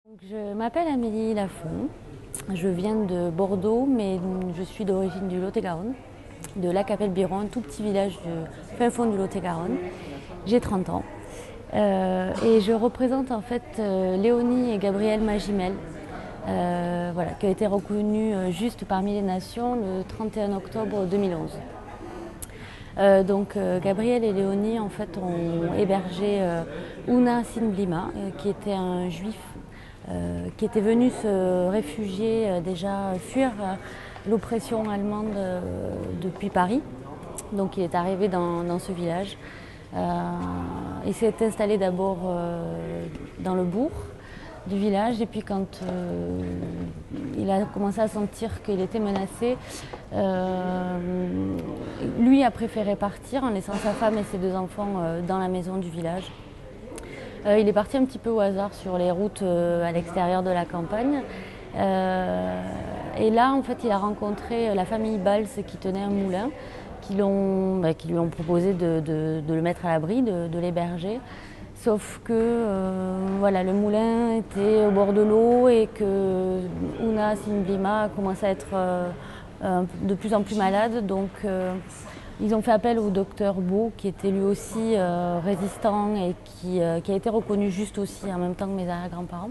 Je m'appelle Amélie Lafont, je viens de Bordeaux, mais je suis d'origine du Lot-et-Garonne, de La Capelle-Biron, un tout petit village du fin fond du Lot-et-Garonne. J'ai 30 ans et je représente en fait Léonie et Gabriel Magimel, voilà, qui a été reconnue juste parmi les nations le 31 octobre 2011. Gabriel et Léonie en fait ont hébergé Ouna Sinblima, qui était un juif qui était venu se réfugier, déjà fuir l'oppression allemande depuis Paris. Donc il est arrivé dans ce village. Il s'est installé d'abord dans le bourg du village et puis quand il a commencé à sentir qu'il était menacé, lui a préféré partir en laissant sa femme et ses deux enfants dans la maison du village. Il est parti un petit peu au hasard sur les routes à l'extérieur de la campagne. Et là, en fait, il a rencontré la famille Bals qui tenait un moulin, qui lui ont proposé de le mettre à l'abri, de l'héberger. Sauf que voilà, le moulin était au bord de l'eau et que Ouna Sinblima a commencé à être de plus en plus malade. Donc ils ont fait appel au docteur Beau, qui était lui aussi résistant et qui a été reconnu juste aussi en même temps que mes arrière-grands-parents.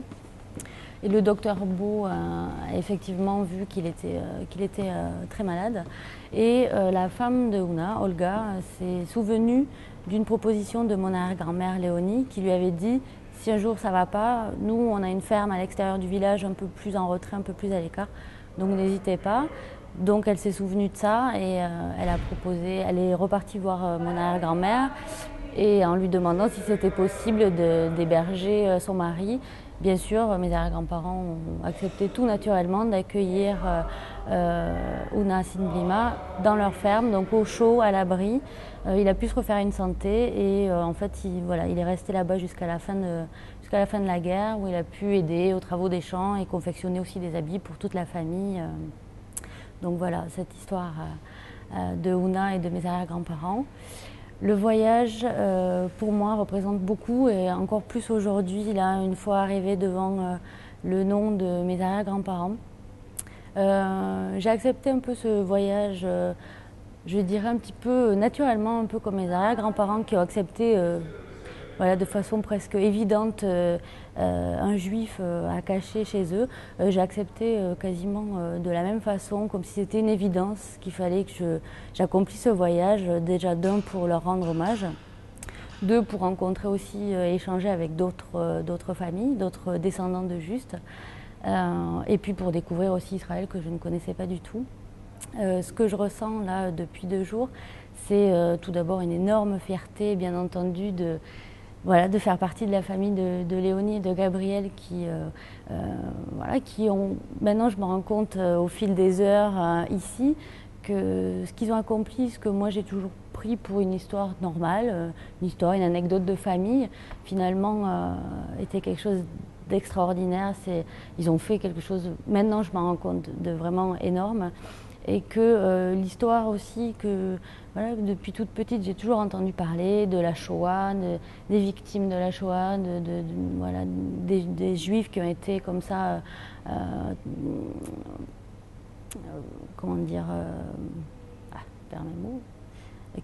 Et le docteur Beau a effectivement vu qu'il était très malade. Et la femme de Ouna, Olga, s'est souvenue d'une proposition de mon arrière-grand-mère Léonie, qui lui avait dit « Si un jour ça ne va pas, nous on a une ferme à l'extérieur du village, un peu plus en retrait, un peu plus à l'écart, donc n'hésitez pas ». Donc elle s'est souvenue de ça et elle est repartie voir mon arrière-grand-mère et en lui demandant si c'était possible d'héberger son mari. Bien sûr, mes arrière-grands-parents ont accepté tout naturellement d'accueillir Ouna Sinblima dans leur ferme, donc au chaud, à l'abri. Il a pu se refaire une santé et en fait, il est resté là-bas jusqu'à la fin de la guerre, où il a pu aider aux travaux des champs et confectionner aussi des habits pour toute la famille. Donc voilà, cette histoire de Ouna et de mes arrière-grands-parents. Le voyage, pour moi, représente beaucoup et encore plus aujourd'hui, là, une fois arrivé devant le nom de mes arrière-grands-parents. J'ai accepté un peu ce voyage, je dirais un petit peu naturellement, un peu comme mes arrière-grands-parents qui ont accepté voilà, de façon presque évidente un juif à cacher chez eux. J'ai accepté quasiment de la même façon, comme si c'était une évidence qu'il fallait que j'accomplisse ce voyage, déjà d'un pour leur rendre hommage, deux pour rencontrer aussi, échanger avec d'autres familles, d'autres descendants de Justes, et puis pour découvrir aussi Israël que je ne connaissais pas du tout. Ce que je ressens là depuis 2 jours, c'est tout d'abord une énorme fierté, bien entendu, de faire partie de la famille de Léonie et de Gabriel qui ont, maintenant je me rends compte au fil des heures ici, que ce qu'ils ont accompli, ce que moi j'ai toujours pris pour une histoire normale, une anecdote de famille, finalement était quelque chose d'extraordinaire. Ils ont fait quelque chose, maintenant je me rends compte, de vraiment énorme. Et que l'histoire aussi, que voilà, depuis toute petite, j'ai toujours entendu parler de la Shoah, des victimes de la Shoah, voilà, des Juifs qui ont été comme ça, comment dire, perds mes mots,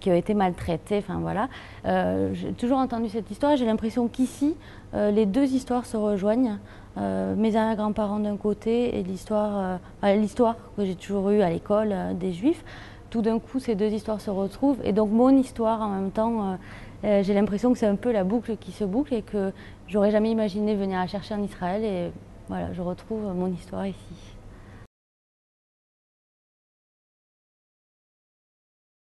qui ont été maltraités, enfin voilà. J'ai toujours entendu cette histoire, j'ai l'impression qu'ici, les deux histoires se rejoignent. Mes arrière-grands-parents d'un côté et l'histoire que j'ai toujours eue à l'école des Juifs. Tout d'un coup, ces deux histoires se retrouvent et donc mon histoire en même temps, j'ai l'impression que c'est un peu la boucle qui se boucle et que j'aurais jamais imaginé venir la chercher en Israël et voilà, je retrouve mon histoire ici.